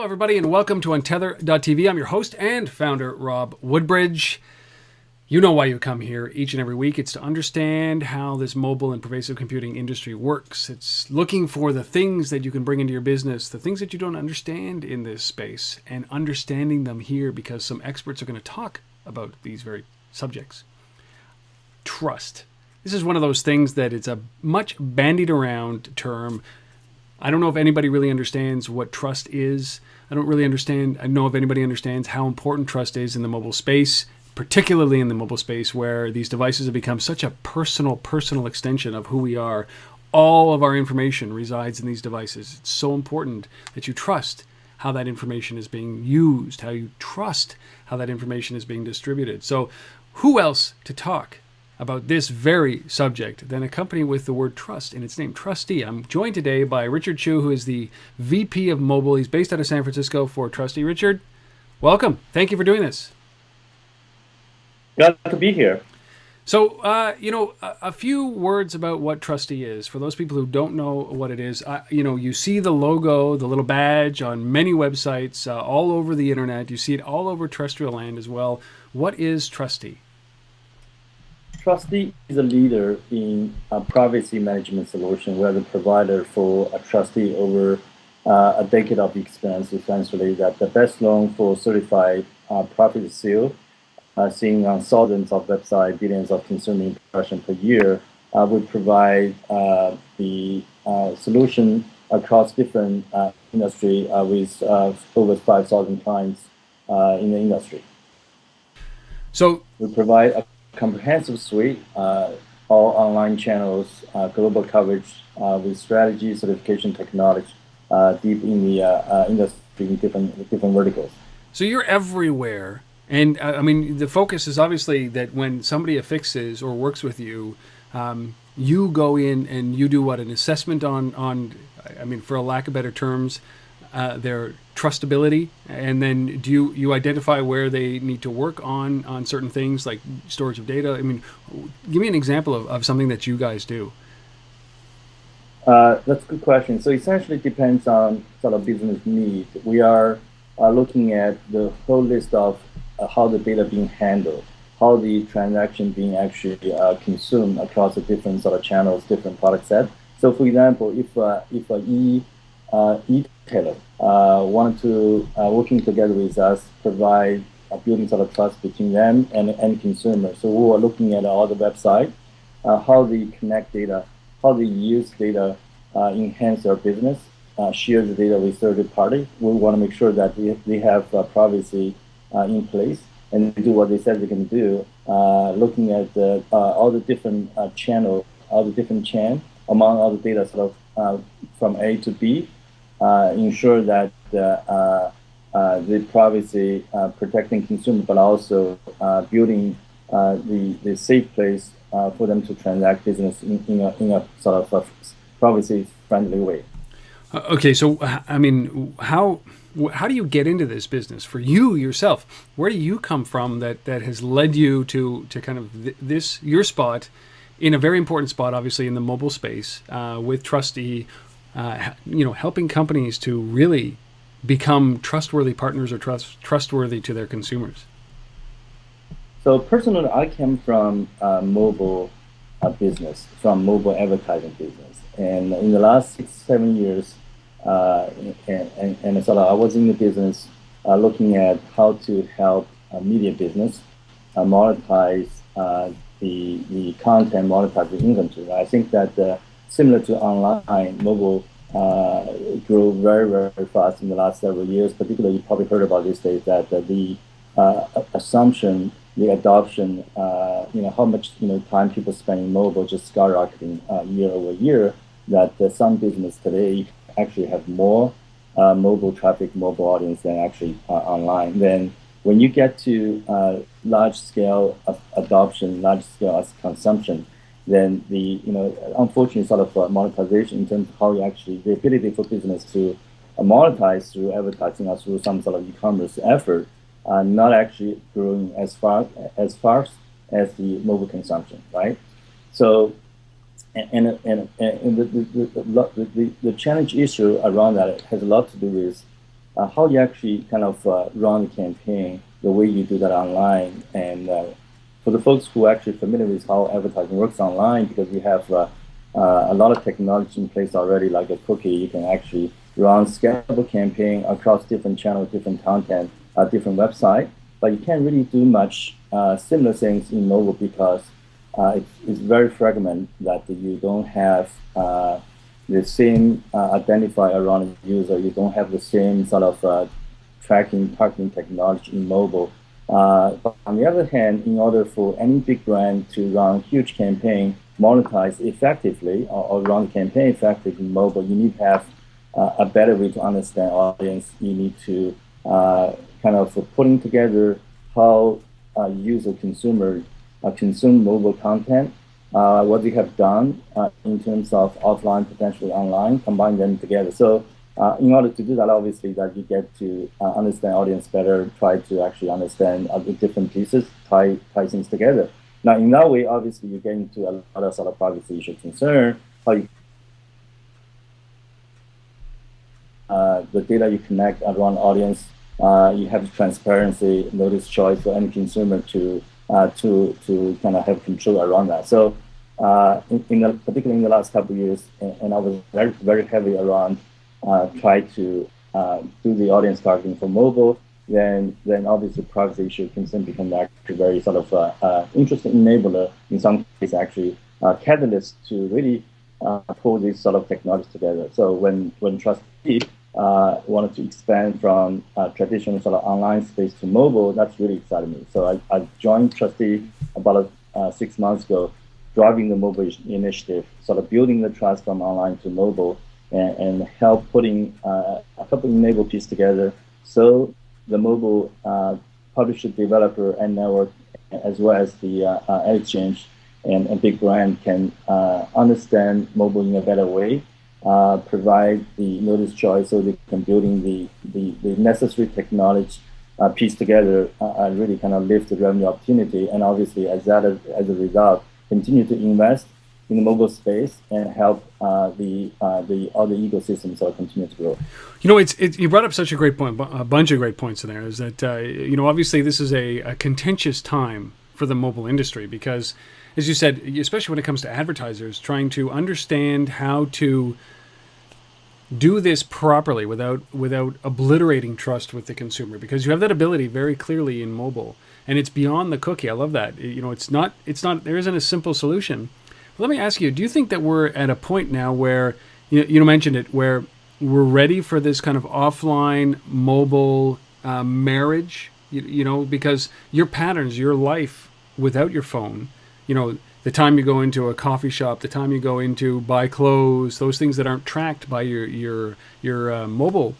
everybody, and welcome to Untitled.tv. I'm your host and founder, Rob Woodbridge. You know why you come here each and every week. It's to understand how this mobile and pervasive computing industry works. It's looking for the things that you can bring into your business, the things that you don't understand in this space, and understanding them here because some experts are going to talk about these very subjects. Trust. This is one of those things that it's a much bandied around term. I don't know if anybody really understands what trust is. I don't know if anybody understands how important trust is in the mobile space, particularly in the mobile space where these devices have become such a personal extension of who we are. All of our information resides in these devices. It's so important that you trust how that information is being used, how you trust how that information is being distributed. So who else to talk about this very subject than a company with the word trust in its name, TRUSTe. I'm joined today by Richard Qiu, who is the VP of Mobile. He's based out of San Francisco for TRUSTe. Richard, welcome. Thank you for doing this. Glad to be here. So, a few words about what TRUSTe is. For those people who don't know what it is, you see the logo, the little badge on many websites all over the internet. You see it all over terrestrial land as well. What is TRUSTe? TRUSTe is a leader in a privacy management solution. We are the provider for a TRUSTe over a decade of experience, essentially, that the best known for certified privacy seal, seeing on thousands of websites, billions of consumer impressions per year. We provide the solution across different industry with over 5,000 clients in the industry. So we provide a comprehensive suite, all online channels, global coverage with strategy, certification, technology, deep in the industry in different verticals. So you're everywhere. And the focus is obviously that when somebody affixes or works with you, you go in and you do what, an assessment on for a lack of better terms, their trustability, and then do you identify where they need to work on certain things like storage of data? Give me an example of something that you guys do. That's a good question. So essentially, it depends on sort of business need. We are looking at the whole list of how the data being handled, how the transaction being actually consumed across the different sort of channels, different product set. So, for example, if an e-tailer wanted to working together with us, provide building sort of trust between them and end consumer. So we are looking at all the website, how they connect data, how they use data, enhance their business, share the data with third party. We want to make sure that they have privacy in place and do what they said they can do. Looking at all the different channel, all the different chain among all the data sort of from A to B, ensure that the privacy protecting consumer, but also building the safe place for them to transact business in a sort of privacy friendly way. Okay, so how do you get into this business for you yourself? Where do you come from that has led you to kind of your spot in a very important spot, obviously in the mobile space with TRUSTe, helping companies to really become trustworthy partners or trustworthy to their consumers? So personally, I came from mobile business, from mobile advertising business, and in the last 6-7 years. And sort of I was in the business looking at how to help media business monetize the content, monetize the inventory. I think that similar to online, mobile grew very, very fast in the last several years. Particularly, you probably heard about these days that the assumption, the adoption, how much time people spend in mobile just skyrocketing year over year. That some business today actually have more mobile traffic, mobile audience than actually online. Then when you get to large scale of adoption, large scale of consumption, then the unfortunately sort of monetization in terms of how you actually the ability for business to monetize through advertising or through some sort of e-commerce effort not actually growing as fast as the mobile consumption, right? So. And the challenge issue around that has a lot to do with how you actually kind of run the campaign, the way you do that online. And for the folks who are actually familiar with how advertising works online, because we have a lot of technology in place already, like a cookie, you can actually run scalable campaign across different channels, different content, different website. But you can't really do much similar things in mobile because it's very fragmented that you don't have the same identifier around the user. You don't have the same sort of targeting technology in mobile. But on the other hand, in order for any big brand to run huge campaign, monetize effectively or run campaign effectively in mobile, you need to have a better way to understand audience. You need to kind of putting together how user consumer consume mobile content, what they have done in terms of offline, potentially online, combine them together. So in order to do that, obviously, that you get to understand audience better, try to actually understand the different pieces, tie things together. Now, in that way, obviously, you get into a lot of sort of privacy issue concern, how you the data you connect around audience, you have transparency, notice choice for any consumer to kind of have control around that. So, particularly in the last couple of years, and I was very, very heavy around try to do the audience targeting for mobile, then obviously privacy issue concern become actually very sort of interesting enabler, in some cases actually catalyst to really pull these sort of technologies together. So when TRUSTe wanted to expand from traditional sort of online space to mobile, that's really excited me. So I joined TRUSTe about 6 months ago, driving the mobile initiative, sort of building the trust from online to mobile, and help putting a couple of enable pieces together. So the mobile publisher, developer, and network, as well as the ad exchange and big brand can understand mobile in a better way, provide the notice choice so they can building the necessary technology piece together, really kind of lift the revenue opportunity. And obviously, as a result, continue to invest in the mobile space and help the other ecosystems that continue to grow. You know, you brought up such a great point, a bunch of great points in there. Is that obviously this is a contentious time for the mobile industry because, as you said, especially when it comes to advertisers, trying to understand how to do this properly without obliterating trust with the consumer, because you have that ability very clearly in mobile, and it's beyond the cookie. I love that. It's not. There isn't a simple solution. Let me ask you, do you think that we're at a point now where, you mentioned it, where we're ready for this kind of offline mobile marriage, because your patterns, your life without your phone, the time you go into a coffee shop, the time you go into buy clothes, those things that aren't tracked by your mobile,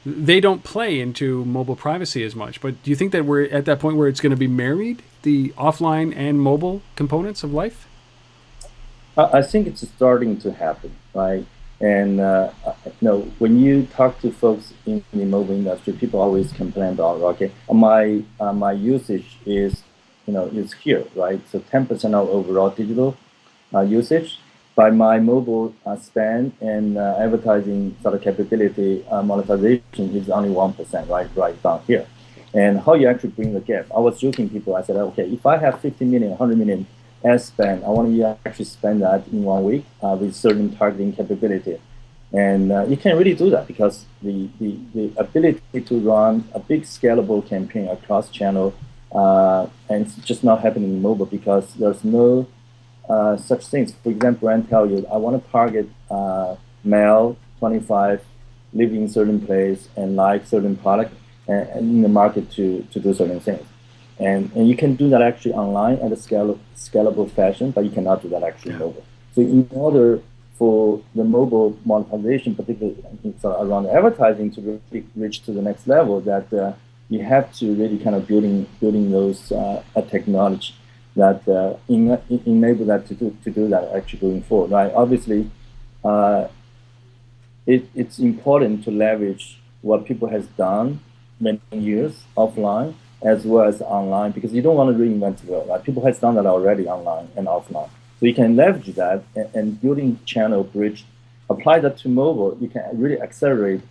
they don't play into mobile privacy as much. But do you think that we're at that point where it's going to be married, the offline and mobile components of life? I think it's starting to happen, right? And when you talk to folks in the mobile industry, people always complain about, okay, my usage is here, right? So 10% of overall digital usage. By my mobile spend and advertising sort of capability, monetization is only 1%, right down here. And how you actually bring the gap? I was joking people. I said, okay, if I have 50 million, 100 million ad spend, I want to actually spend that in 1 week with certain targeting capability. And you can't really do that because the ability to run a big scalable campaign across channel, and it's just not happening in mobile because there's no such things. For example, brand tell you, I want to target male, 25, live in certain place and like certain product and in the market to do certain things. And you can do that actually online at a scalable fashion, but you cannot do that actually mobile. So in order for the mobile monetization, particularly around advertising, to really reach to the next level, that you have to really kind of building those technology that enable that to do that actually going forward. Right? Obviously, it's important to leverage what people has done many years offline as well as online, because you don't want to reinvent the wheel. Right? People has done that already online and offline. So you can leverage that and building channel bridge, apply that to mobile. You can really accelerate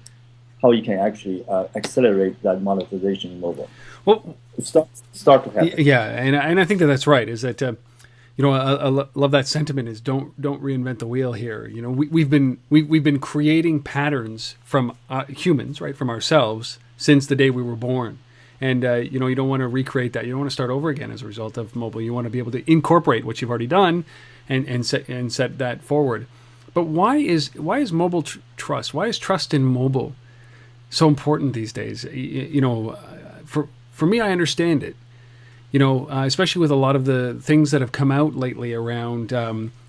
how you can actually accelerate that monetization in mobile. Well, Start to happen. yeah, and I think that that's right. Is that I love that sentiment. Is don't reinvent the wheel here. We've been creating patterns from humans, right, from ourselves since the day we were born. And you don't want to recreate that. You don't want to start over again as a result of mobile. You want to be able to incorporate what you've already done, and set that forward. But why is mobile trust? Why is trust in mobile so important these days? For me, I understand it. Especially with a lot of the things that have come out lately around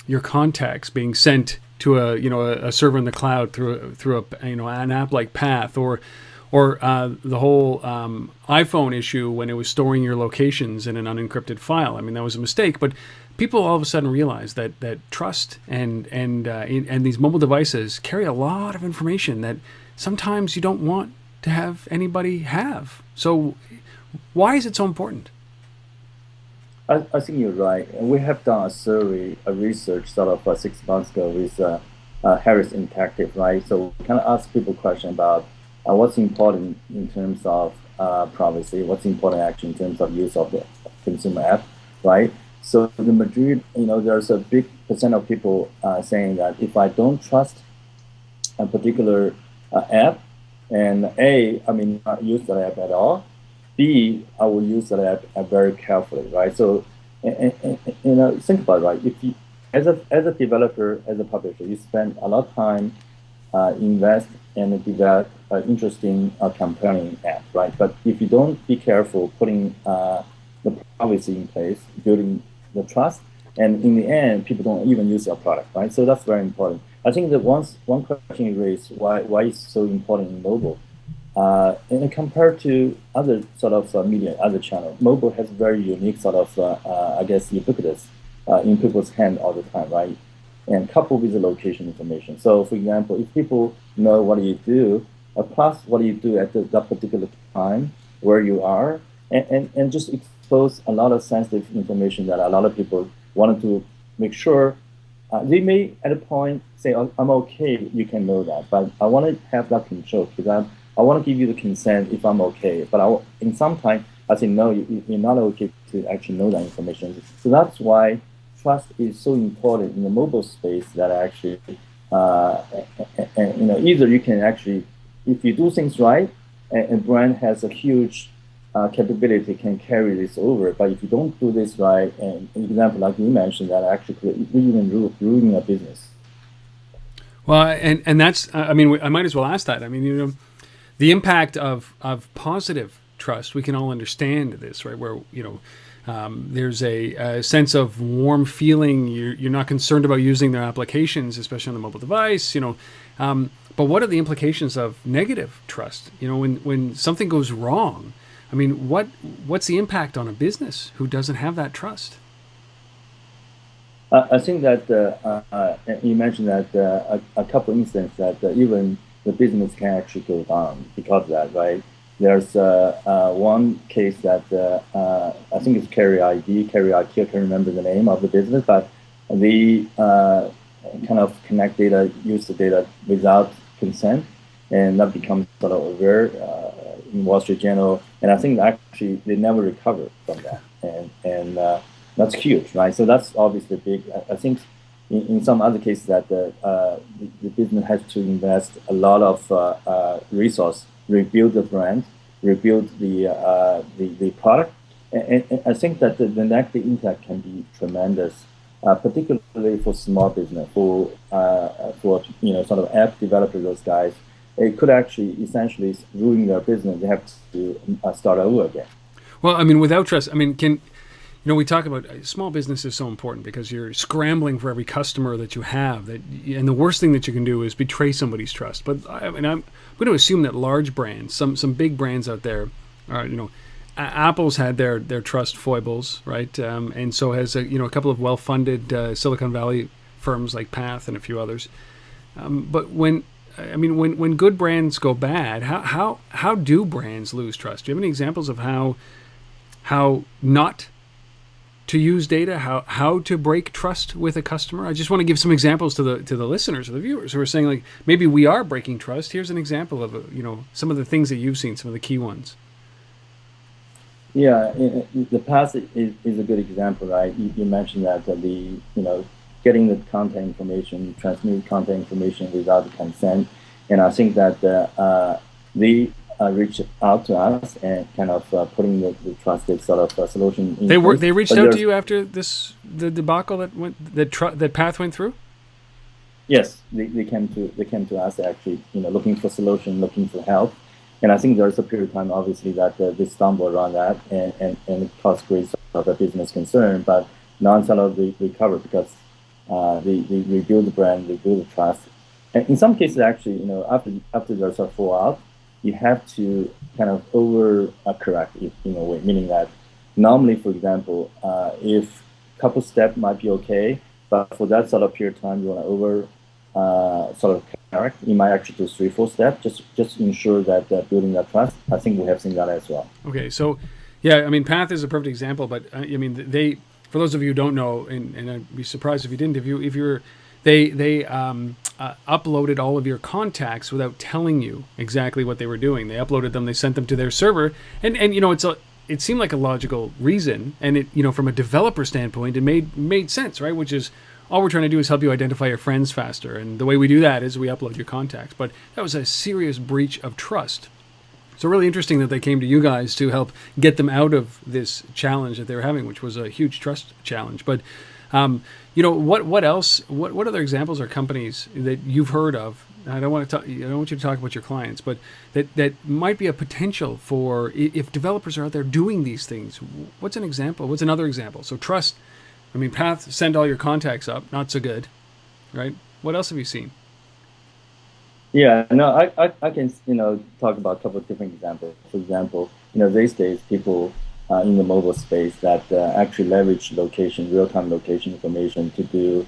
your contacts being sent to a server in the cloud through an app like Path, or the whole iPhone issue when it was storing your locations in an unencrypted file. I mean, that was a mistake, but people all of a sudden realized that trust and these mobile devices carry a lot of information that sometimes you don't want to have anybody have. So why is it so important? I think you're right. And we have done a survey, a research sort of 6 months ago with Harris Interactive, right? So we kind of ask people question about what's important in terms of privacy, what's important actually in terms of use of the consumer app, right? So the majority, there's a big percent of people saying that if I don't trust a particular app, and I may not use that app at all, B, I will use that app very carefully, right? So, think about it, right? If you, as a developer, as a publisher, you spend a lot of time invest and develop interesting, compelling app, right? But if you don't be careful putting the privacy in place, building the trust, and in the end, people don't even use your product, right? So that's very important. I think that one question you raised, why it's so important in mobile, and compared to other sort of media, other channel, mobile has very unique sort of, ubiquitous in people's hand all the time, right? And coupled with the location information. So, for example, if people know what you do, plus what you do at that particular time, where you are, and just expose a lot of sensitive information that a lot of people wanted to make sure. They may at a point say, oh, I'm okay, you can know that, but I want to have that control because I want to give you the consent if I'm okay. But in some time, I say, no, you're not okay to actually know that information. So that's why trust is so important in the mobile space that actually, either you can actually, if you do things right, and brand has a huge capability can carry this over. But if you don't do this right, and an example like you mentioned, that actually could even ruin a business. Well, and that's, I might as well ask that. The impact of positive trust, we can all understand this, right? Where, there's a sense of warm feeling. You're not concerned about using their applications, especially on the mobile device, but what are the implications of negative trust? When something goes wrong, what's the impact on a business who doesn't have that trust? I think that you mentioned that a couple instances that even the business can actually go down because of that, right? There's one case that I think it's Carrier ID, I can't remember the name of the business, but they kind of connect data, use the data without consent, and that becomes sort of aware in Wall Street Journal. And I think actually they never recover from that, and that's huge, right? So that's obviously big. I think in some other cases that the business has to invest a lot of resource, rebuild the brand, rebuild the product, and I think that the negative impact can be tremendous, particularly for small business, for sort of app developers, those guys. It could actually essentially ruin their business. They have to start over again. Well, without trust, we talk about small business is so important because you're scrambling for every customer that you have. And the worst thing that you can do is betray somebody's trust. But I'm going to assume that large brands, some big brands out there, Apple's had their trust foibles, right? And so has a couple of well-funded Silicon Valley firms like Path and a few others. But when good brands go bad, how do brands lose trust? Do you have any examples of how not to use data, how to break trust with a customer? I just want to give some examples to the listeners or the viewers who are saying, like, maybe we are breaking trust. Here's an example of some of the things that you've seen, some of the key ones. Yeah, the past is a good example, right? You mentioned that getting the content information, transmitting content information without the consent, and I think that they reached out to us and kind of putting the trusted sort of solution. They reached out to you after the debacle that Path went through. Yes, they came to us actually, looking for solution, looking for help. And I think there's a period of time, obviously, that they stumbled around that and it caused great sort of business concern. But now sort of they recover because they rebuild the brand, they build the trust. And in some cases, actually, after there's a fallout, you have to kind of correct it in a way, meaning that normally, for example, if a couple steps might be okay, but for that sort of period of time, you want to sort of correct, you might actually do 3-4 steps just to ensure that building that trust. I think we have seen that as well. Okay, so yeah, I mean, Path is a perfect example, but I mean, they, for those of you who don't know, and I'd be surprised if you didn't, they uploaded all of your contacts without telling you exactly what they were doing. They uploaded them, they sent them to their server, and it seemed like a logical reason, and it from a developer standpoint, it made sense, right? Which is, all we're trying to do is help you identify your friends faster, and the way we do that is we upload your contacts. But that was a serious breach of trust. So really interesting that they came to you guys to help get them out of this challenge that they were having, which was a huge trust challenge. But what else? What other examples or companies that you've heard of? I don't want you to talk about your clients, but that might be a potential for if developers are out there doing these things. What's an example? What's another example? So trust. I mean, Path, send all your contacts up, not so good, right? What else have you seen? Yeah, no, I can talk about a couple of different examples. For example, these days people in the mobile space that actually leverage real-time location information to do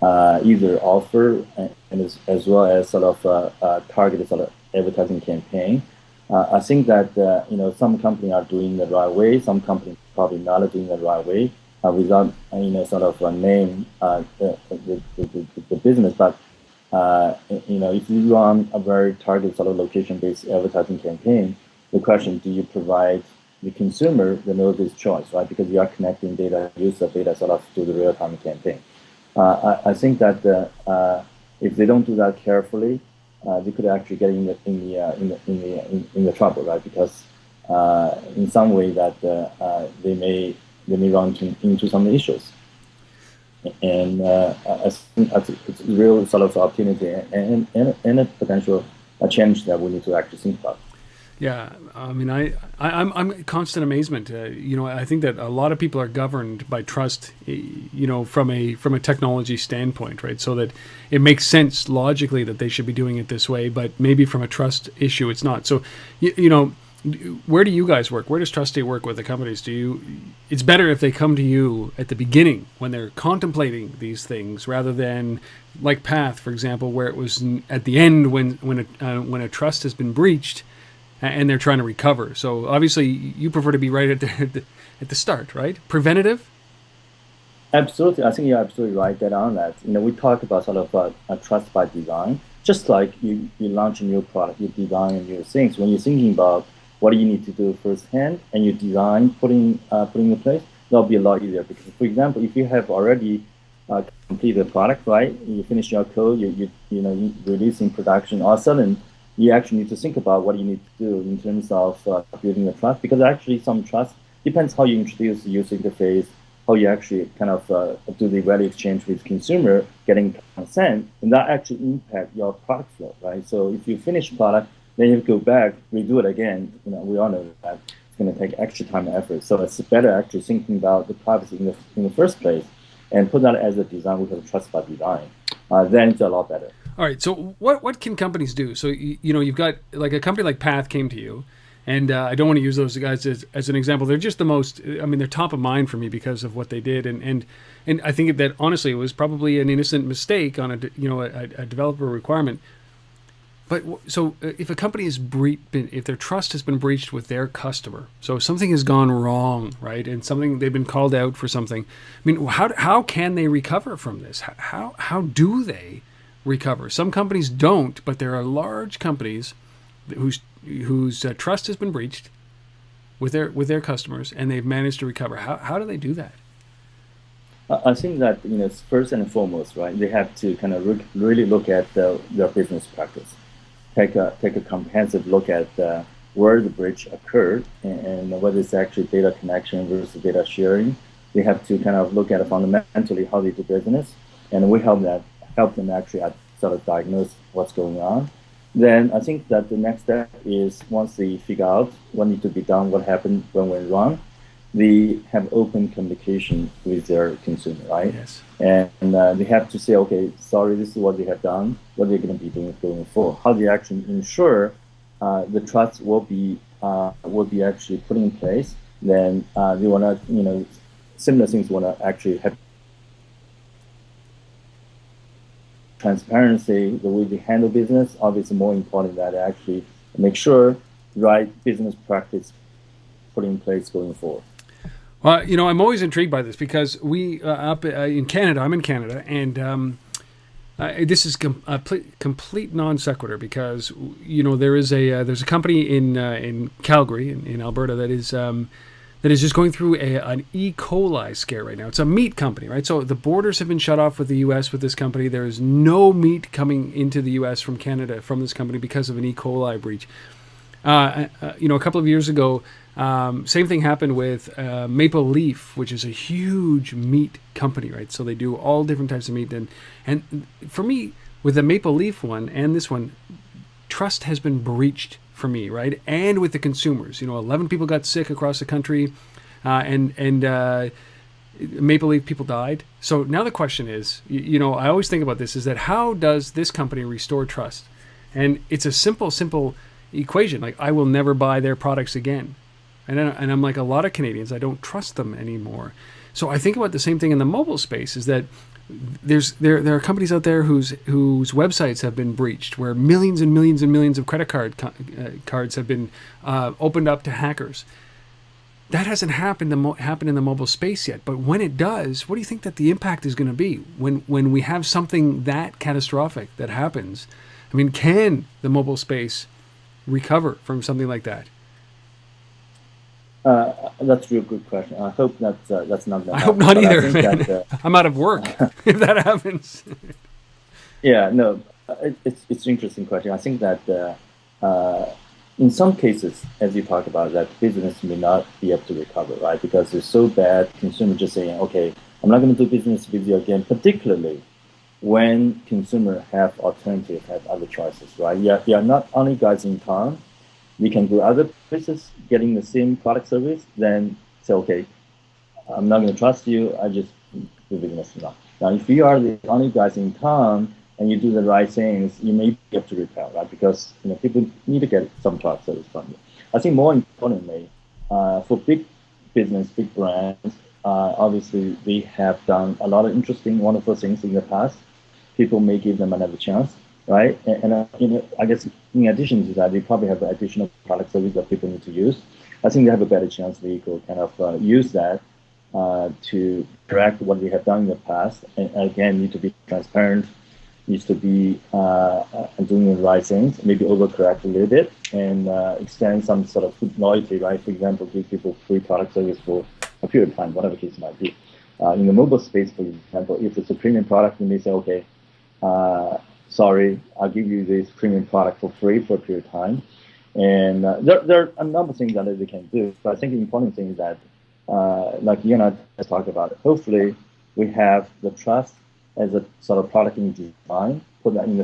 either offer and as well as sort of targeted sort of advertising campaign. I think that some companies are doing the right way, some companies probably not doing the right way. Without sort of name the business, but if you run a very targeted sort of location-based advertising campaign, the question: do you provide the consumer the notice choice, right? Because you are connecting data, user data, sort of to the real-time campaign. I think that if they don't do that carefully, they could actually get in the trouble, right? Because in some way that they may run into some issues, and I think it's a real sort of opportunity and a potential challenge that we need to actually think about. Yeah, I mean, I'm in constant amazement. I think that a lot of people are governed by trust, from a technology standpoint, right? So that it makes sense logically that they should be doing it this way, but maybe from a trust issue, it's not. So, where do you guys work? Where does TRUSTe work with the companies? It's better if they come to you at the beginning when they're contemplating these things, rather than like Path, for example, where it was at the end when a trust has been breached and they're trying to recover. So obviously, you prefer to be right at the start, right? Preventative. Absolutely, I think you're absolutely right on that. We talk about sort of a trust by design. Just like you launch a new product, you design new things. When you're thinking about what do you need to do firsthand, and you design putting in place, that'll be a lot easier. Because, for example, if you have already completed the product, right, you finish your code, you release in production, all of a sudden you actually need to think about what you need to do in terms of building the trust. Because actually, some trust depends how you introduce the user interface, how you actually kind of do the value exchange with consumer, getting consent, and that actually impact your product flow, right? So if you finish product, then you go back, redo it again. We all know that it's going to take extra time and effort. So it's better actually thinking about the privacy in the first place and put that as a design with a trust by design. Then it's a lot better. All right. So what can companies do? So you've got like a company like Path came to you. And I don't want to use those guys as an example. They're just the most, they're top of mind for me because of what they did. And I think that honestly, it was probably an innocent mistake on a developer requirement. But so if a company is if their trust has been breached with their customer, so something has gone wrong, right, and something they've been called out for something. I mean, how can they recover from this? How do they recover? Some companies don't, but there are large companies whose trust has been breached with their customers, and they've managed to recover. How do they do that? I think that first and foremost, right, they have to kind of really look at their business practice, take a comprehensive look at where the breach occurred and whether it's actually data connection versus data sharing. They have to kind of look at it fundamentally how they do business, and we help them actually sort of diagnose what's going on. Then I think that the next step is once they figure out what needs to be done, what happened, when went wrong, they have open communication with their consumer, right? Yes. And they have to say, okay, sorry, this is what they have done, what they're going to be doing going forward. How they actually ensure the trust will be actually put in place. Then they want to, similar things want to actually have transparency, the way they handle business. Obviously, more important that they actually make sure right business practice put in place going forward. Well, I'm always intrigued by this because we up in Canada, I'm in Canada, and this is a complete non sequitur because there's a company in Calgary in Alberta that is just going through an E. coli scare right now. It's a meat company, right? So the borders have been shut off with the U.S. with this company. There is no meat coming into the U.S. from Canada from this company because of an E. coli breach. A couple of years ago, same thing happened with Maple Leaf, which is a huge meat company, right? So they do all different types of meat. And for me, with the Maple Leaf one and this one, trust has been breached for me, right? And with the consumers. 11 people got sick across the country, and Maple Leaf people died. So now the question is, I always think about this, is that how does this company restore trust? And it's a simple equation. Like, I will never buy their products again. And I'm like a lot of Canadians, I don't trust them anymore. So I think about the same thing in the mobile space, is that there are companies out there whose websites have been breached, where millions and millions and millions of credit cards have been opened up to hackers. That hasn't happened in the mobile space yet. But when it does, what do you think that the impact is going to be when we have something that catastrophic that happens? I mean, can the mobile space recover from something like that? That's a real good question. I hope that's not going to happen. I hope not either, man. That, I'm out of work if that happens. Yeah, no, it's an interesting question. I think that in some cases, as you talk about, that business may not be able to recover, right? Because it's so bad, consumers just saying, okay, I'm not going to do business with you again, particularly when consumers have alternatives, have other choices, right? You are not only guys in town. We can go other places getting the same product service, then say, okay, I'm not going to trust you, I just do business now. Now, if you are the only guys in town and you do the right things, you may be able to repel, right? Because people need to get some product service from you. I think more importantly, for big business, big brands, obviously they have done a lot of interesting, wonderful things in the past. People may give them another chance. Right, and I guess in addition to that, they probably have additional product service that people need to use. I think they have a better chance they could kind of use that to correct what they have done in the past. And again, need to be transparent, needs to be doing the right things, maybe overcorrect a little bit, and extend some sort of loyalty, right? For example, give people free product service for a period of time, whatever the case might be. In the mobile space, for example, if it's a premium product, you may say, okay, sorry, I'll give you this premium product for free for a period of time. And there are a number of things that they can do. But I think the important thing is that, like you and I just talked about, hopefully we have the trust as a sort of product in design, put that in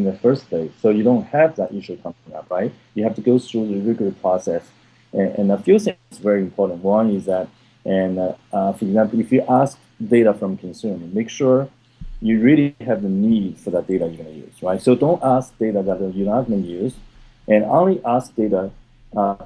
the first place. So you don't have that issue coming up, right? You have to go through the rigorous process. And a few things very important. One is that, for example, if you ask data from consumer, make sure you really have the need for that data you're going to use, right? So don't ask data that you're not going to use, and only ask data,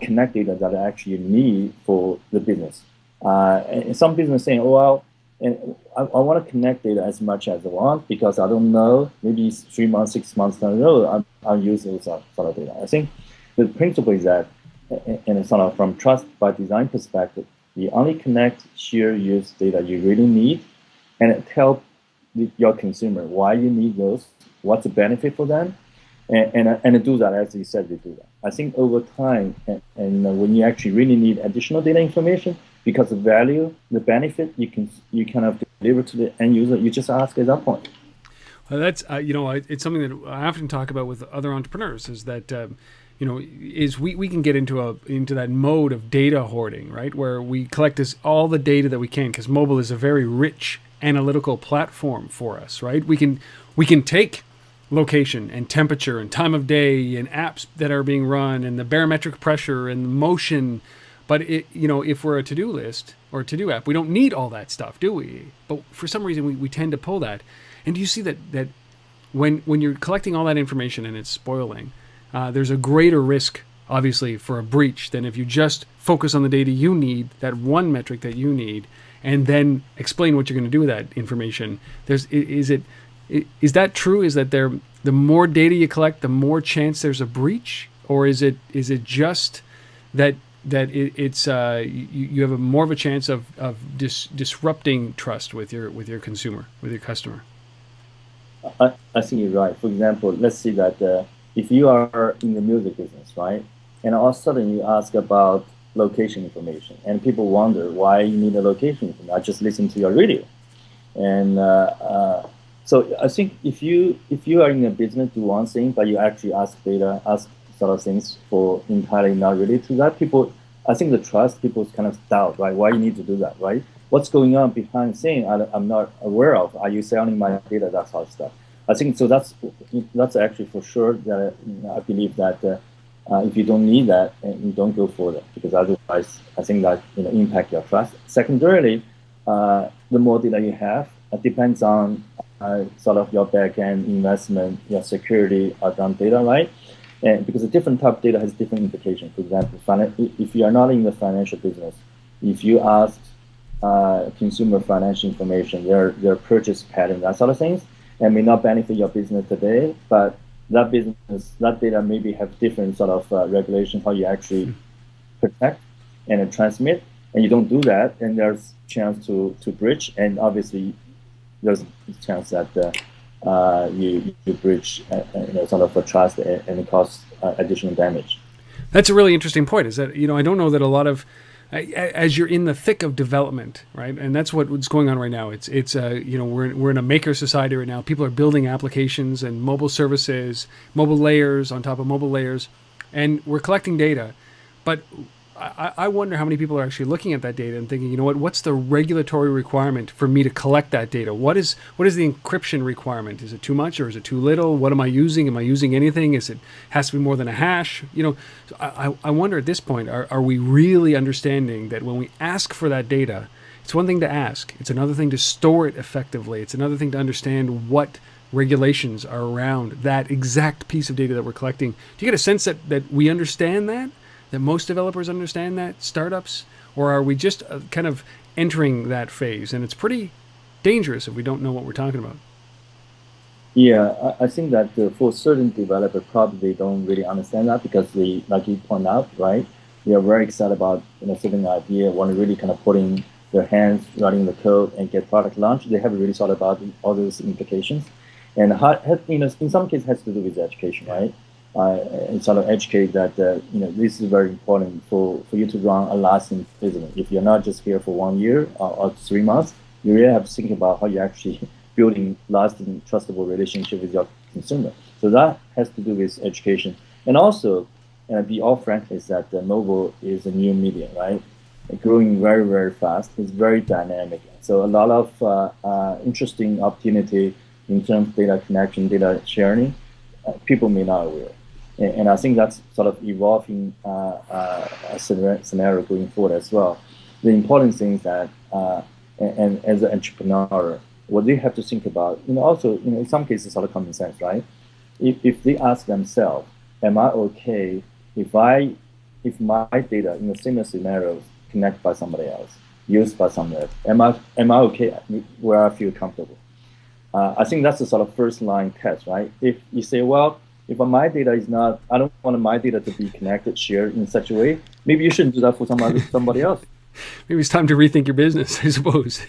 connect data that actually you need for the business. And some business saying, oh, well, And I want to connect data as much as I want because I don't know, maybe 3 months, 6 months down the road, I'll use those sort of data. I think the principle is that, and sort of from trust by design perspective, you only connect, share, use data you really need, and tell your consumer why you need those, what's the benefit for them, and do that as you said we do that. I think over time, and when you actually really need additional data information, because the value, the benefit you kind of deliver to the end user, you just ask at that point. Well, that's it's something that I often talk about with other entrepreneurs is that is we can get into that mode of data hoarding, right, where we collect all the data that we can, because mobile is a very rich analytical platform for us, right? We can take location and temperature and time of day and apps that are being run and the barometric pressure and motion. But if we're a to-do list or a to-do app, we don't need all that stuff, do we? But for some reason, we tend to pull that. And do you see that when you're collecting all that information and it's spoiling, there's a greater risk, obviously, for a breach than if you just focus on the data you need, that one metric that you need, and then explain what you're going to do with that information. Is that true? Is that the more data you collect, the more chance there's a breach, or is it just that it's you have more of a chance of disrupting trust with your consumer, with your customer? I think you're right. For example, let's say that if you are in the music business, right, and all of a sudden you ask about location information, and people wonder why you need a location information. I just listen to your radio, and so I think if you are in a business, do one thing, but you actually ask sort of things for entirely not related to that, I think the trust, people's kind of doubt, right? Why you need to do that, right? What's going on behind the scene I'm not aware of. Are you selling my data? That sort of stuff. I think so. That's actually for sure that I believe that if you don't need that, you don't go for that, because otherwise I think that impact your trust. Secondarily, the more data you have, it depends on sort of your backend investment, your security around data, right? And because a different type of data has different implications. For example, if you are not in the financial business, if you ask consumer financial information, their purchase pattern, that sort of things, and may not benefit your business today, but that data maybe have different sort of regulations, how you actually protect and transmit, and you don't do that, and there's chance to breach, and obviously there's a chance that you breach sort of a trust and cause additional damage. That's a really interesting point. Is that I don't know that a lot of as you're in the thick of development, right? And that's what's going on right now. It's we're in a maker society right now. People are building applications and mobile services, mobile layers on top of mobile layers, and we're collecting data. But I wonder how many people are actually looking at that data and thinking, what's the regulatory requirement for me to collect that data? What is the encryption requirement? Is it too much or is it too little? What am I using? Am I using anything? Has to be more than a hash? I wonder at this point, are we really understanding that when we ask for that data, it's one thing to ask. It's another thing to store it effectively. It's another thing to understand what regulations are around that exact piece of data that we're collecting. Do you get a sense that we understand that? That most developers understand that, startups, or are we just kind of entering that phase? And it's pretty dangerous if we don't know what we're talking about. Yeah, I think that for certain developers, probably don't really understand that because they, like you point out, right? They are very excited about certain idea, want to really kind of put in their hands, writing the code, and get product launched. They haven't really thought about all those implications, and in some cases has to do with education, right? And sort of educate that this is very important for you to run a lasting business. If you're not just here for 1 year or 3 months, you really have to think about how you're actually building lasting, trustable relationship with your consumer. So that has to do with education. And also, and be all frank, is that mobile is a new medium, right? Growing very, very fast. It's very dynamic. So a lot of interesting opportunity in terms of data connection, data sharing, people may not aware. And I think that's sort of evolving scenario going forward as well. The important thing is that, and as an entrepreneur, what they have to think about, also, in some cases, sort of common sense, right? If they ask themselves, am I okay if my data in a similar scenario connect by somebody else? used by someone else. Am I okay? Where I feel comfortable? I think that's the sort of first line test, right? If you say, well, if my data is not, I don't want my data to be connected, shared in such a way, maybe you shouldn't do that for somebody else. Maybe it's time to rethink your business, I suppose.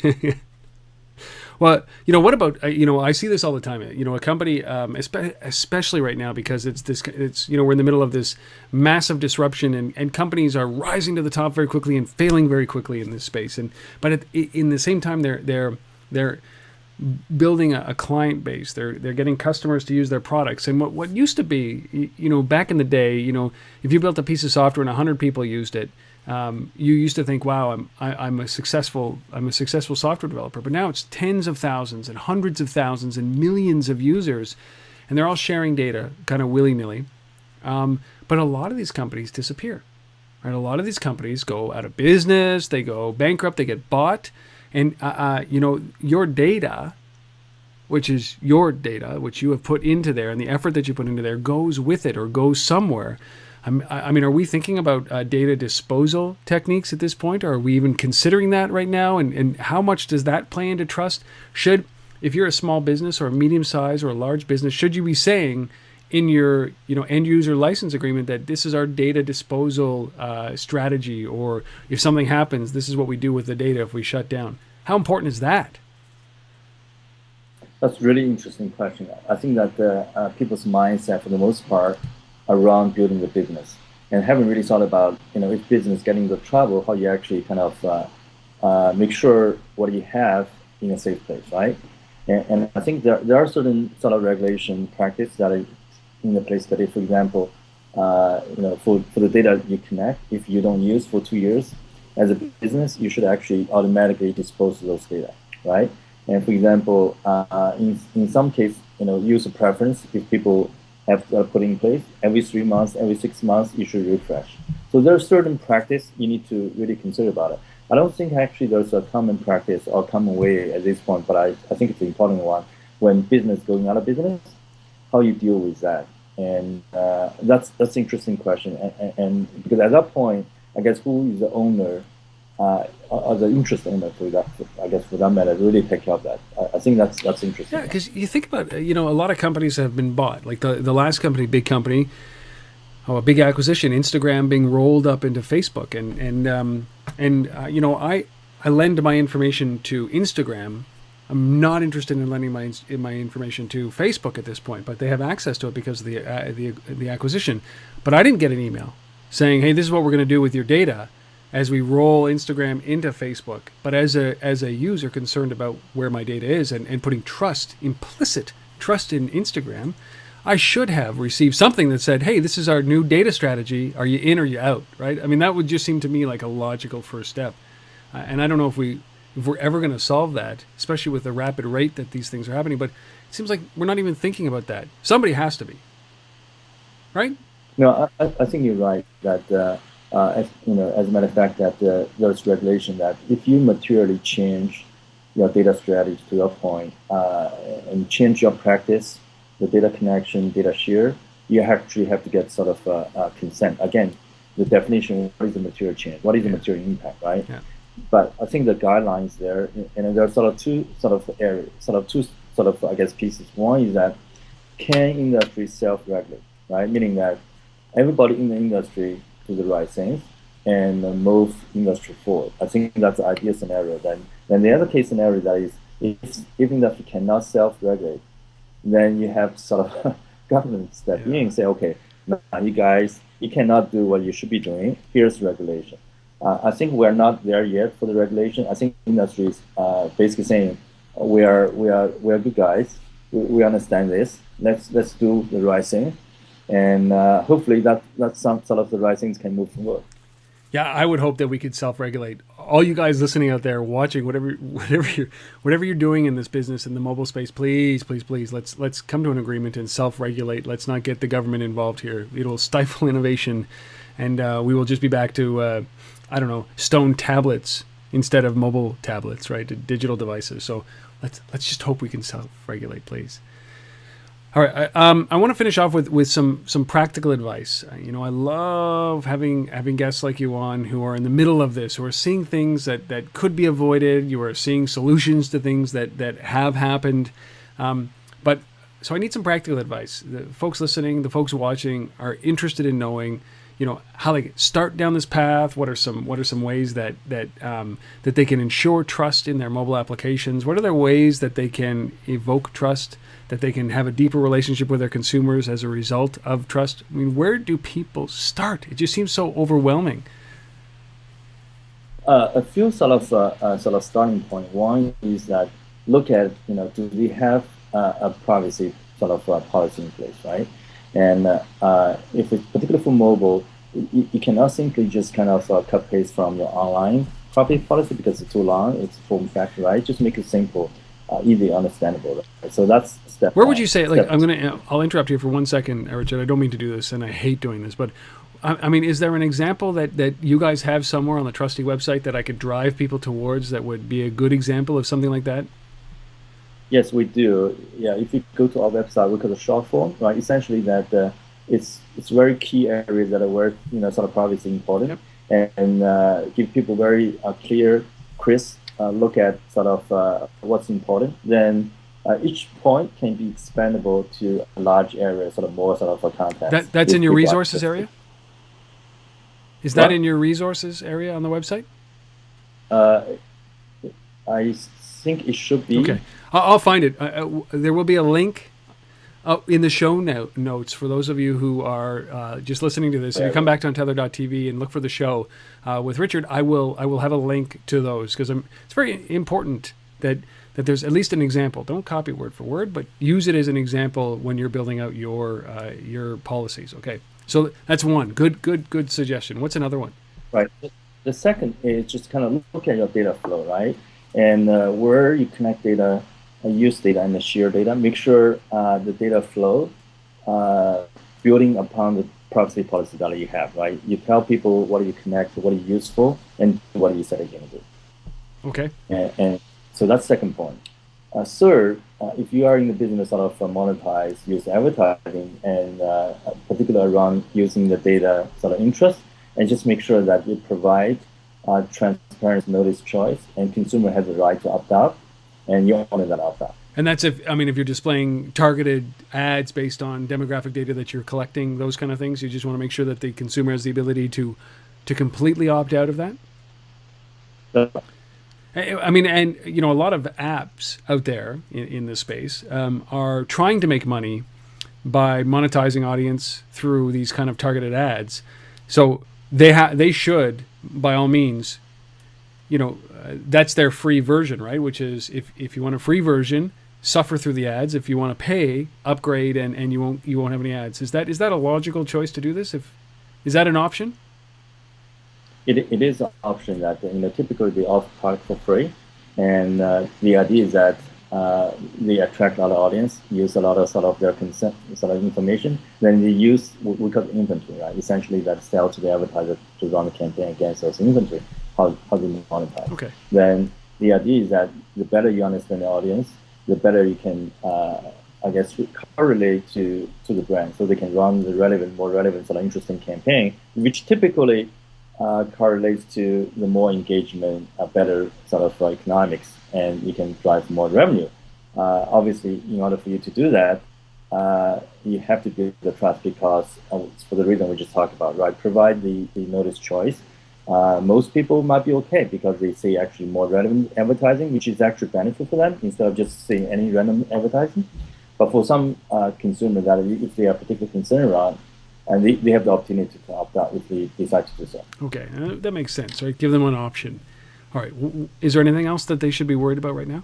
Well, what about, I see this all the time, a company, especially right now, because we're in the middle of this massive disruption, and companies are rising to the top very quickly and failing very quickly in this space. But in the same time, they're building a client base. They're getting customers to use their products. And what used to be, back in the day, if you built a piece of software and 100 people used it, you used to think, wow, I'm a successful software developer. But now it's tens of thousands and hundreds of thousands and millions of users, and they're all sharing data kind of willy-nilly. But a lot of these companies disappear. Right? A lot of these companies go out of business, they go bankrupt, they get bought. And, your data, which is your data, which you have put into there, and the effort that you put into there goes with it or goes somewhere. I mean, are we thinking about data disposal techniques at this point? Or are we even considering that right now? And how much does that play into trust? If you're a small business or a medium size or a large business, should you be saying in your end user license agreement that this is our data disposal strategy, or if something happens, this is what we do with the data if we shut down? How important is that? That's a really interesting question. I think that people's mindset, for the most part, around building the business, and haven't really thought about, if business getting into trouble, how you actually kind of make sure what you have in a safe place, right? And I think there are certain sort of regulation practice that are in the place that, if, for example, for the data you connect, if you don't use for 2 years, as a business, you should actually automatically dispose of those data, right? And for example, in some case, user preference, if people have put in place, every 3 months, every 6 months, you should refresh. So there's certain practice you need to really consider about it. I don't think actually there's a common practice or common way at this point, but I think it's an important one. When business going out of business, how you deal with that. And that's an interesting question. And because at that point, I guess who is the owner, or the interest owner for that, for that matter, really take care of that. I think that's interesting. Yeah, because you think about, a lot of companies have been bought. Like the last company, big company, a big acquisition, Instagram being rolled up into Facebook. I lend my information to Instagram. I'm not interested in lending my information to Facebook at this point, but they have access to it because of the acquisition. But I didn't get an email saying, "Hey, this is what we're going to do with your data as we roll Instagram into Facebook." But as a user concerned about where my data is and putting implicit trust in Instagram, I should have received something that said, "Hey, this is our new data strategy. Are you in or you out?" Right? I mean, that would just seem to me like a logical first step. And I don't know if we're ever going to solve that, especially with the rapid rate that these things are happening. But it seems like we're not even thinking about that. Somebody has to be, right? No, I think you're right that, as a matter of fact, that there's regulation that if you materially change your data strategy, to your point, and change your practice, the data connection, data share, you actually have to get sort of consent. Again, the definition, what is the material change? What is the material impact, right? Yeah. But I think the guidelines there, and there are sort of two pieces. One is that, can industry self-regulate, right? Meaning that everybody in the industry do the right things and move industry forward. I think that's the ideal scenario. Then the other case scenario that is, if industry cannot self-regulate, then you have sort of government step in and say, okay, now you guys, you cannot do what you should be doing. Here's regulation. I think we're not there yet for the regulation. I think industry is basically saying, we are good guys. We understand this. Let's do the right thing, and hopefully that's some sort of the right things can move forward. Yeah, I would hope that we could self-regulate. All you guys listening out there, watching, whatever you're doing in this business in the mobile space, please, let's come to an agreement and self-regulate. Let's not get the government involved here. It will stifle innovation, and we will just be back to stone tablets instead of mobile tablets, right? Digital devices. So let's just hope we can self-regulate, please. All right, I want to finish off with some practical advice. I love having guests like you on who are in the middle of this, who are seeing things that could be avoided. You are seeing solutions to things that have happened. But so I need some practical advice. The folks listening, the folks watching are interested in knowing, how they start down this path. What are some ways that they can ensure trust in their mobile applications? What are their ways that they can evoke trust, that they can have a deeper relationship with their consumers as a result of trust? I mean, where do people start? It just seems so overwhelming. A few sort of starting point. One is that look at, do we have a privacy sort of policy in place, right? And if it's particularly for mobile, you cannot simply just kind of cut paste from your online privacy policy because it's too long. It's form factor, right? Just make it simple, easy, understandable. Right? So that's step. Where would you say? Like, I'll interrupt you for 1 second, Richard. I don't mean to do this, and I hate doing this, but I mean, is there an example that you guys have somewhere on the TRUSTe website that I could drive people towards that would be a good example of something like that? Yes, we do. Yeah, if you go to our website, look at the short form, right? Essentially, that it's very key areas that are where sort of privacy important, yep. and give people very clear, crisp look at sort of what's important. Then each point can be expandable to a large area, sort of more sort of a context. That's in your resources area. Is that in your resources area on the website? I think it should be. Okay, I'll find it. There will be a link in the show notes for those of you who are just listening to this. If you come back to Untethered.tv and look for the show with Richard, I will have a link to those because it's very important that there's at least an example. Don't copy word for word, but use it as an example when you're building out your policies. Okay, so that's one good suggestion. What's another one? Right. The second is just kind of look at your data flow, right? And where you connect data, use data, and share data. Make sure the data flow building upon the privacy policy that you have, right? You tell people what you connect, what you use for, and what you said you're going to do. Okay. And so that's second point. Third, if you are in the business of monetize, use advertising, and particularly around using the data sort of interest, and just make sure that you provide transparent notice choice, and consumer has the right to opt out, and you honor that opt out. And that's if you're displaying targeted ads based on demographic data that you're collecting, those kind of things, you just want to make sure that the consumer has the ability to completely opt out of that. I mean, and a lot of apps out there in this space are trying to make money by monetizing audience through these kind of targeted ads. So they should, by all means, that's their free version, right? Which is if you want a free version, suffer through the ads. If you want to pay, upgrade, and you won't have any ads. Is that a logical choice to do this? Is that an option? It is an option that typically they offer product for free, and the idea is that they attract a lot of audience, use a lot of sort of their consent sort of information. Then they use what we call inventory, right? Essentially, that sell to the advertiser to run the campaign against those inventory. How they monetize. Okay. Then the idea is that the better you understand the audience, the better you can, correlate to the brand, so they can run the more relevant, sort of interesting campaign, which typically correlates to the more engagement, better sort of economics, and you can drive more revenue. Obviously, in order for you to do that, you have to build the trust because for the reason we just talked about, right? Provide the notice choice. Most people might be okay because they see actually more relevant advertising, which is actually benefit for them instead of just seeing any random advertising. But for some consumers that if they are particularly concerned around, and they have the opportunity to opt out if they decide to do so. Okay, that makes sense, right? Give them an option. All right, is there anything else that they should be worried about right now?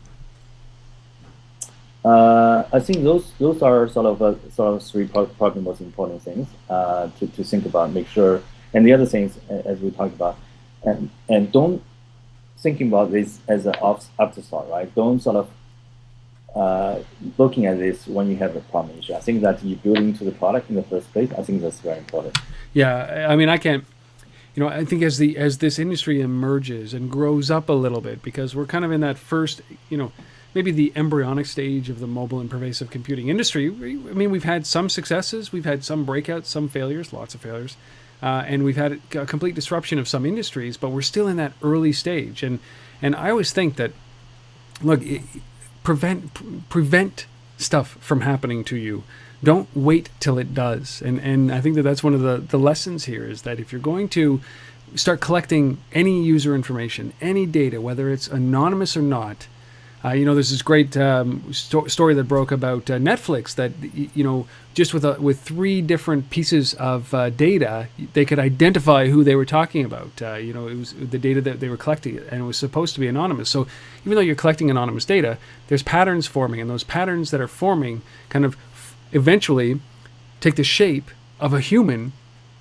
I think those are sort of three probably most important things to think about, make sure. And the other things, as we talked about, and don't thinking about this as an afterthought, right? Don't sort of looking at this when you have a problem issue. I think that you building to the product in the first place. I think that's very important. Yeah, I mean, I can't. I think as this industry emerges and grows up a little bit, because we're kind of in that first, maybe the embryonic stage of the mobile and pervasive computing industry. I mean, we've had some successes, we've had some breakouts, some failures, lots of failures, and we've had a complete disruption of some industries, but we're still in that early stage. And I always think that, look, prevent stuff from happening to you. Don't wait till it does. And I think that that's one of the lessons here, is that if you're going to start collecting any user information, any data, whether it's anonymous or not. There's this great story that broke about Netflix that, just with 3 different pieces of data, they could identify who they were talking about. It was the data that they were collecting, and it was supposed to be anonymous. So even though you're collecting anonymous data, there's patterns forming, and those patterns that are forming kind of eventually take the shape of a human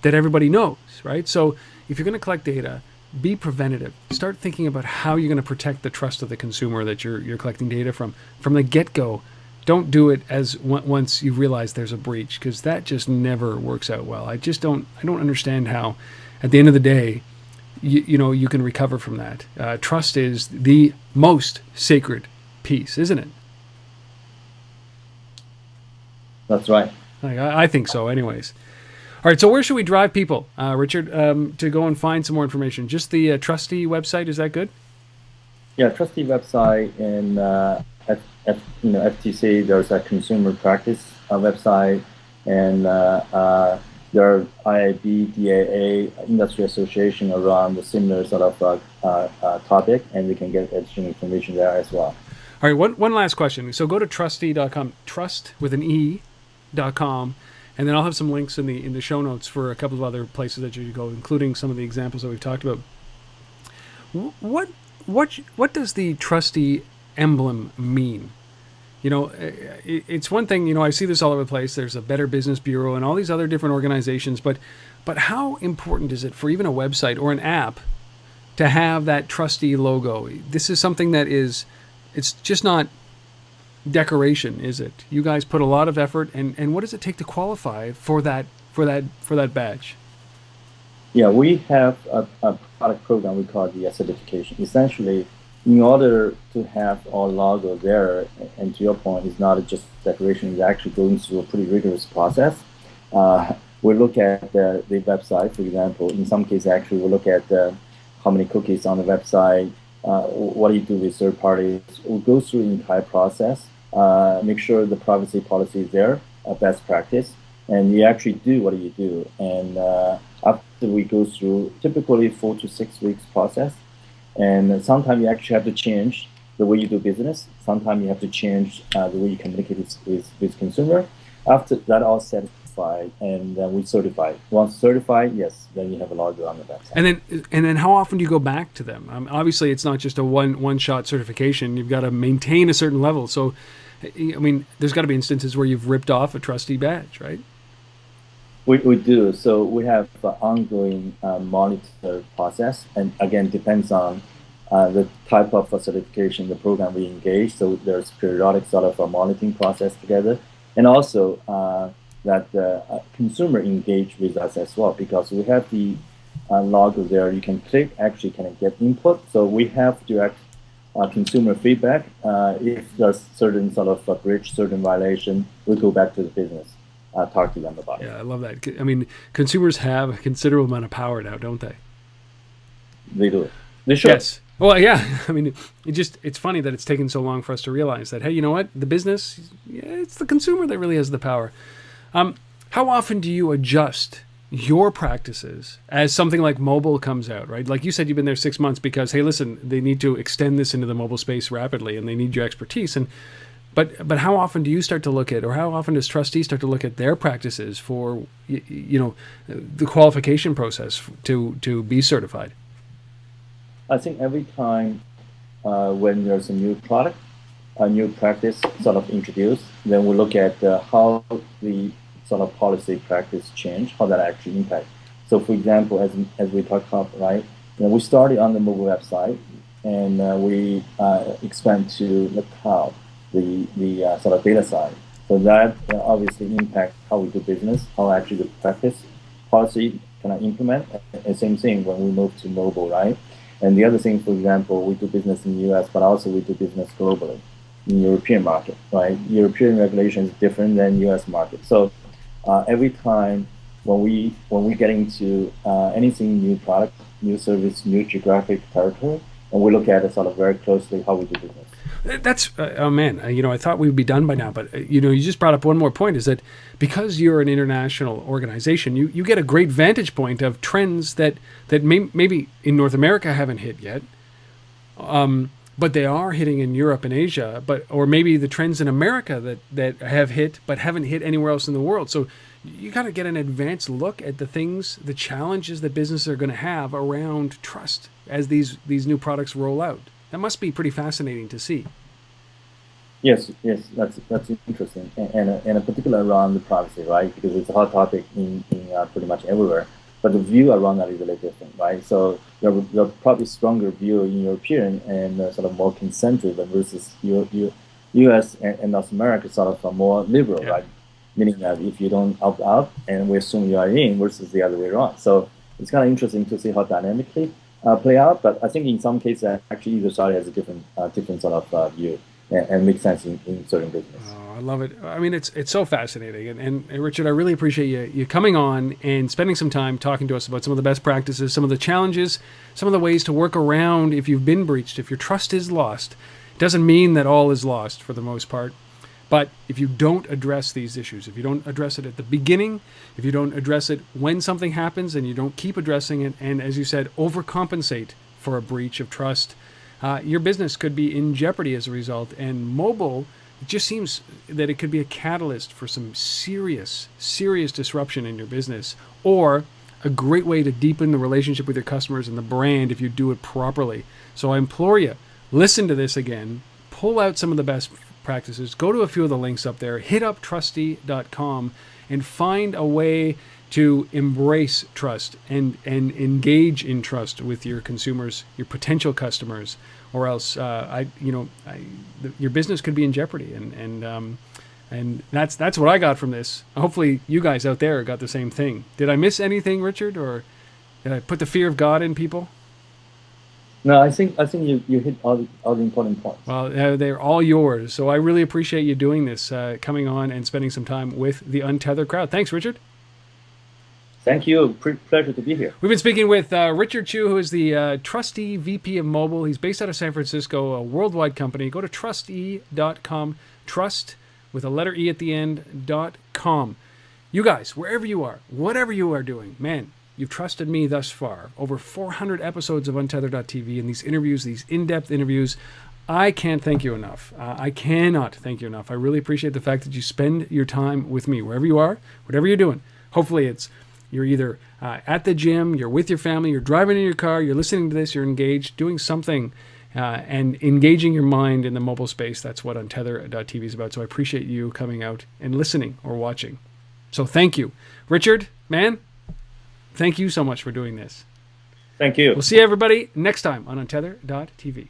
that everybody knows, right? So if you're going to collect data, be preventative. Start thinking about how you're going to protect the trust of the consumer that you're collecting data from the get-go. Don't do it once you realize there's a breach, because that just never works out well. I don't understand how, at the end of the day, you can recover from that. Trust is the most sacred piece, isn't it? That's right. I think so, anyways. All right, so where should we drive people, Richard, to go and find some more information? Just the TRUSTe website, is that good? Yeah, TRUSTe website, and FTC, there's a consumer practice website, and there are IAB, DAA, industry association around the similar sort of topic, and we can get additional information there as well. All right, one last question. So go to TRUSTe.com, trust with an E.com. And then I'll have some links in the show notes for a couple of other places that you can go, including some of the examples that we've talked about. What does the TRUSTe emblem mean? It's one thing. I see this all over the place. There's a Better Business Bureau and all these other different organizations, but how important is it for even a website or an app to have that TRUSTe logo? This is something that it's just not decoration, is it? You guys put a lot of effort, and what does it take to qualify for that badge? Yeah, we have a product program we call the certification. Essentially, in order to have our logo there, and to your point, it's not just decoration, it's actually going through a pretty rigorous process. We look at the website, for example. In some cases, actually, we look at how many cookies on the website, what do you do with third parties. We'll go through the entire process, make sure the privacy policy is there, best practice, and you actually do what you do. And after we go through typically 4 to 6 weeks process, and sometimes you actually have to change the way you do business. Sometimes you have to change the way you communicate with consumer. After that, all satisfied, and then we certify. Once certified, yes, then you have a logo on the website. And then how often do you go back to them? Obviously, it's not just a one-shot certification. You've got to maintain a certain level. So, I mean, there's got to be instances where you've ripped off a TRUSTe badge, right? We do. So we have an ongoing monitor process, and again, depends on the type of certification, the program we engage. So there's periodic sort of a monitoring process together, and also that the consumer engage with us as well, because we have the logo there. You can click, actually kind of get input. So we have direct consumer feedback. If there's certain sort of a breach, certain violation, we go back to the business. Talk to them about it. Yeah, I love that. I mean, consumers have a considerable amount of power now, don't they? They do. They should. Yes. Well, yeah. I mean, it's funny that it's taken so long for us to realize that, hey, you know what? The business, it's the consumer that really has the power. How often do you adjust your practices as something like mobile comes out, right? Like you said, you've been there 6 months because, hey, listen, they need to extend this into the mobile space rapidly and they need your expertise. But how often do you start to look at, or how often does TRUSTe start to look at their practices for, the qualification process to be certified? I think every time when there's a new product, a new practice sort of introduced, then we look at how the sort of policy practice change, how that actually impact. So for example, as we talked about, right, we started on the mobile website, and we expand to the cloud, the sort of data side. So that obviously impacts how we do business, how actually the practice policy can implement. And same thing when we move to mobile, right? And the other thing, for example, we do business in the US, but also we do business globally. in European market, right? European regulation is different than U.S. market. So every time when we get into anything new product, new service, new geographic territory, and we look at it sort of very closely how we do business. That's oh man, I thought we would be done by now, but you just brought up one more point, is that because you're an international organization, you get a great vantage point of trends that maybe in North America haven't hit yet, but they are hitting in Europe and Asia, or maybe the trends in America that have hit but haven't hit anywhere else in the world. So you kind of get an advanced look at the challenges that businesses are going to have around trust as these new products roll out. That must be pretty fascinating to see. Yes, that's interesting, and particularly around the privacy, right? Because it's a hot topic in pretty much everywhere. But the view around that is really different, right? So you have probably stronger view in European and sort of more concentric versus U.S. and North America sort of more liberal, right? Meaning that if you don't opt out, and we assume you are in, versus the other way around. So it's kind of interesting to see how dynamically play out. But I think in some cases, actually, either side has a different sort of view and makes sense in certain business. Oh, I love it. I mean, it's so fascinating. And Richard, I really appreciate you coming on and spending some time talking to us about some of the best practices, some of the challenges, some of the ways to work around if you've been breached, if your trust is lost. It doesn't mean that all is lost for the most part. But if you don't address these issues, if you don't address it at the beginning, if you don't address it when something happens and you don't keep addressing it, and as you said, overcompensate for a breach of trust, your business could be in jeopardy as a result. And mobile, it just seems that it could be a catalyst for some serious disruption in your business, or a great way to deepen the relationship with your customers and the brand if you do it properly. So I implore you, listen to this again, pull out some of the best practices, go to a few of the links up there, hit up TRUSTe.com and find a way to embrace trust and engage in trust with your consumers, your potential customers, or else your business could be in jeopardy. And that's what I got from this. Hopefully you guys out there got the same thing. Did I miss anything, Richard, or did I put the fear of God in people? No, I think you hit all the important points. Well, they're all yours. So I really appreciate you doing this, coming on and spending some time with the Untethered crowd. Thanks, Richard. Thank you. Pleasure to be here. We've been speaking with Richard Qiu, who is the TRUSTe VP of Mobile. He's based out of San Francisco, a worldwide company. Go to TRUSTe.com, trust with a letter E at the end, .com. You guys, wherever you are, whatever you are doing, man, you've trusted me thus far. Over 400 episodes of Untethered.tv and these interviews, these in-depth interviews. I can't thank you enough. I cannot thank you enough. I really appreciate the fact that you spend your time with me, wherever you are, whatever you're doing. Hopefully you're either at the gym, you're with your family, you're driving in your car, you're listening to this, you're engaged, doing something and engaging your mind in the mobile space. That's what Untethered.tv is about. So I appreciate you coming out and listening or watching. So thank you. Richard, man, thank you so much for doing this. Thank you. We'll see everybody next time on Untethered.tv.